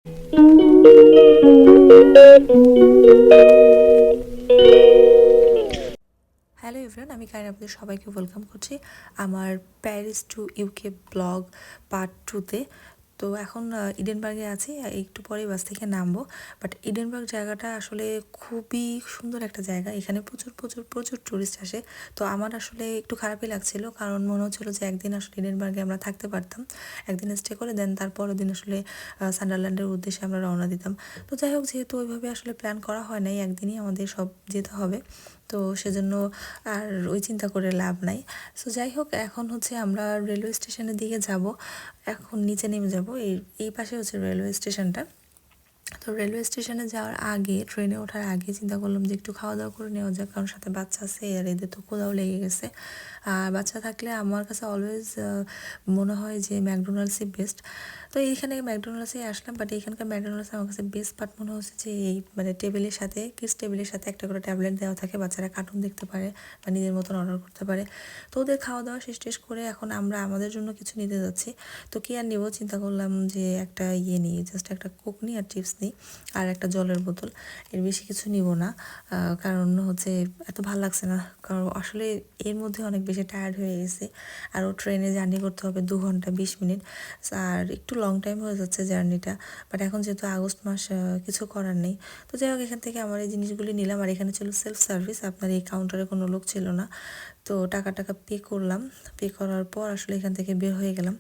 Hello everyone, আমি কারিনা, আপনাদের সবাইকে ওয়েলকাম করছি আমার Paris to UK blog part 2-তে। তো এখন ইডেনবার্গে আছি, একটু পরেই বাস থেকে নামবো। বাট ইডেনবার্গ জায়গাটা আসলে খুবই সুন্দর একটা জায়গা, এখানে প্রচুর প্রচুর প্রচুর টুরিস্ট আসে। তো আমার আসলে একটু খারাপই লাগছিল, কারণ মনে হচ্ছিলো যে একদিন আসলে ইডেনবার্গে আমরা থাকতে পারতাম, একদিন স্টে করে দেন তারপরের দিন আসলে সান্ডারল্যান্ডের উদ্দেশ্যে আমরা রওনা দিতাম। তো যাই হোক, যেহেতু ওইভাবে আসলে প্ল্যান করা হয় নাই, একদিনই আমাদের সব যেতে হবে, তো সেজন্য আর ওই চিন্তা করে লাভ নাই। সো যাই হোক, এখন হচ্ছে আমরা রেলওয়ে স্টেশনের দিকে যাব, এখন নিচে নেমে যাব। এই পাশে হচ্ছে রেলওয়ে স্টেশনটা। তো রেলওয়ে স্টেশনে যাওয়ার আগে, ট্রেনে ওঠার আগে চিন্তা করলাম যে একটু খাওয়া দাওয়া করে নেওয়া যাক, কারণ সাথে বাচ্চা আছে আর এদের তো ক্ষুধাও লেগে গেছে। আর বাচ্চা থাকলে আমার কাছে অলওয়েজ মনে হয় যে ম্যাকডোনাল্ডসই বেস্ট। তো এইখানে ম্যাকডোনাল্ডসে আসলাম, বাট এইখানকার ম্যাকডোনাল্ডস আমার কাছে বেস্ট পার্ট মনে হচ্ছে যে এই মানে টেবিলের সাথে, কিডস টেবিলের সাথে একটা করে ট্যাবলেট দেওয়া থাকে, বাচ্চারা কার্টুন দেখতে পারে বা নিজের মতন অর্ডার করতে পারে। তো ওদের খাওয়া দাওয়া শেষ টেস করে এখন আমরা আমাদের জন্য কিছু নিতে যাচ্ছি। তো কি আর নেবো, চিন্তা করলাম যে একটা নিই, জাস্ট একটা কোক নিই আর চিপস নিই আর একটা জলের বোতল, এর বেশি কিছু নিব না। কারণ হচ্ছে এত ভালো লাগছে না, কারণ আসলে এর মধ্যে অনেক বেশি টায়ার্ড হয়ে গেছে। আর ও ট্রেনে জার্নি করতে হবে 2 ঘন্টা 20 মিনিট, আর একটু লং টাইম হয়ে যাচ্ছে জার্নিটা। বাট এখন যেহেতু আগস্ট মাস, কিছু করার নেই। তো যাই হোক, এখান থেকে আমার এই জিনিসগুলি নিলাম। আর এখানে ছিল সেলফ সার্ভিস, আপনার এই কাউন্টারে কোনো লোক ছিল না। তো টাকা পে করলাম, পে করার পর আসলে এখান থেকে বের হয়ে গেলাম।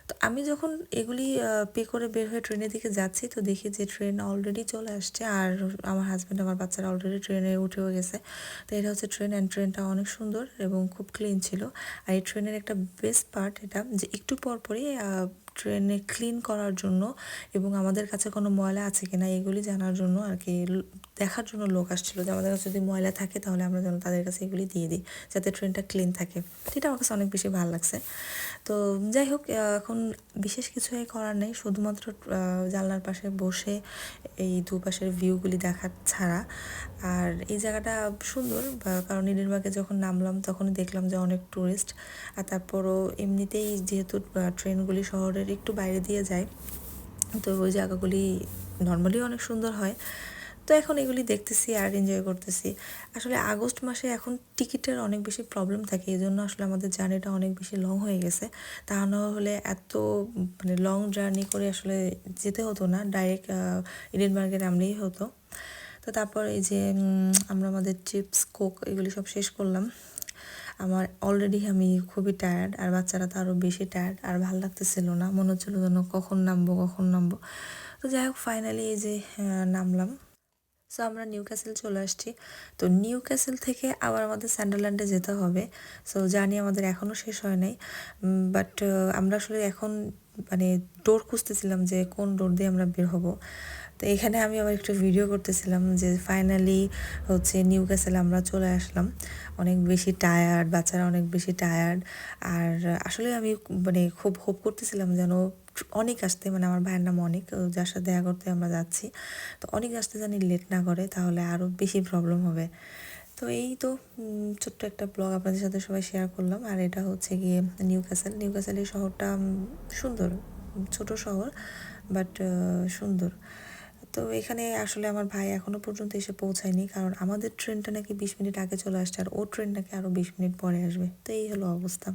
তো আমি যখন এগুলি পে করে বের হয়ে ট্রেনের দিকে যাচ্ছি, তো দেখি যে ট্রেন অলরেডি চলে আসছে, আর আমার হাজব্যান্ড আমার বাচ্চারা অলরেডি ট্রেনে উঠেও গেছে। তো এটা হচ্ছে ট্রেন, অ্যান্ড ট্রেনটা অনেক সুন্দর এবং খুব ক্লিন ছিল। আর এই ট্রেনের একটা বেস্ট পার্ট এটা যে একটু পরপরই ট্রেনে ক্লিন করার জন্য এবং আমাদের কাছে কোনো ময়লা আছে কিনা এগুলি জানার জন্য আর কি, দেখার জন্য লোক আসছিল যে আমাদের কাছে যদি ময়লা থাকে তাহলে আমরা যেন তাদের কাছে এগুলি দিয়ে দিই, যাতে ট্রেনটা ক্লিন থাকে। এটা আমার কাছে অনেক বেশি ভালো লাগছে। তো যাই হোক, এখন বিশেষ কিছুই করার নেই, শুধুমাত্র জানলার পাশে বসে এই দুপাশের ভিউগুলি দেখা ছাড়া। আর এই জায়গাটা সুন্দর, কারণ ইডেনবার্গে যখন নামলাম তখনই দেখলাম যে অনেক টুরিস্ট। আর তারপরও এমনিতেই যেহেতু ট্রেনগুলি শহরের একটু বাইরে দিয়ে যায়, তো ওই জায়গাগুলি নর্মালি অনেক সুন্দর হয়। তো এখন এগুলি দেখতেছি আর এনজয় করতেছি। আসলে আগস্ট মাসে এখন টিকিটের অনেক বেশি প্রবলেম থাকে, এই জন্য আসলে আমাদের জার্নিটা অনেক বেশি লং হয়ে গেছে। তা না হলে এত মানে লং জার্নি করে আসলে যেতে হতো না, ডাইরেক্ট ইডেনবার্গে নামলেই হতো। তো তারপর এই যে আমরা আমাদের চিপস কোক এগুলি সব শেষ করলাম। আমার অলরেডি আমি খুবই টায়ার্ড, আর বাচ্চারা তো আরও বেশি টায়ার্ড, আর ভালো লাগতেছিল না, মনে হচ্ছিলো যেন কখন নামবো কখন নামবো। তো যাই হোক, ফাইনালি এই যে নামলাম। সো আমরা নিউ ক্যাসেল চলে আসছি। তো নিউ ক্যাসেল থেকে আবার আমাদের সান্ডারল্যান্ডে যেতে হবে। সো জার্নি আমাদের এখনও শেষ হয় নাই, বাট আমরা আসলে এখন মানে ডোর খুঁজতেছিলাম যে কোন ডোর দিয়ে আমরা বের হব। তো এখানে আমি আবার একটু ভিডিও করতেছিলাম যে ফাইনালি হচ্ছে নিউ ক্যাসেল আমরা চলে আসলাম। অনেক বেশি টায়ার্ড, বাচ্চারা অনেক বেশি টায়ার্ড। আর আসলে আমি মানে খুব হোপ করতেছিলাম যেন অনেক আসতে, মানে আমার ভাইয়ের নাম অনেক, যার সাথে দেখা করতে আমরা যাচ্ছি। তো অনেক আসতে জানি লেট না করে, তাহলে আরও বেশি প্রবলেম হবে। তো এই তো ছোট্ট একটা ব্লগ আপনাদের সাথে সবাই শেয়ার করলাম। আর এটা হচ্ছে গিয়ে নিউ ক্যাসেল। নিউ ক্যাসেল এই শহরটা সুন্দর, ছোট শহর, বাট সুন্দর। তো এখানে আসলে আমার ভাই এখনও পর্যন্ত এসে পৌঁছায়নি, কারণ আমাদের ট্রেনটা নাকি 20 মিনিট আগে চলে আসছে, আর ও ট্রেন নাকি আরও 20 মিনিট পরে আসবে। তো এই হলো অবস্থা।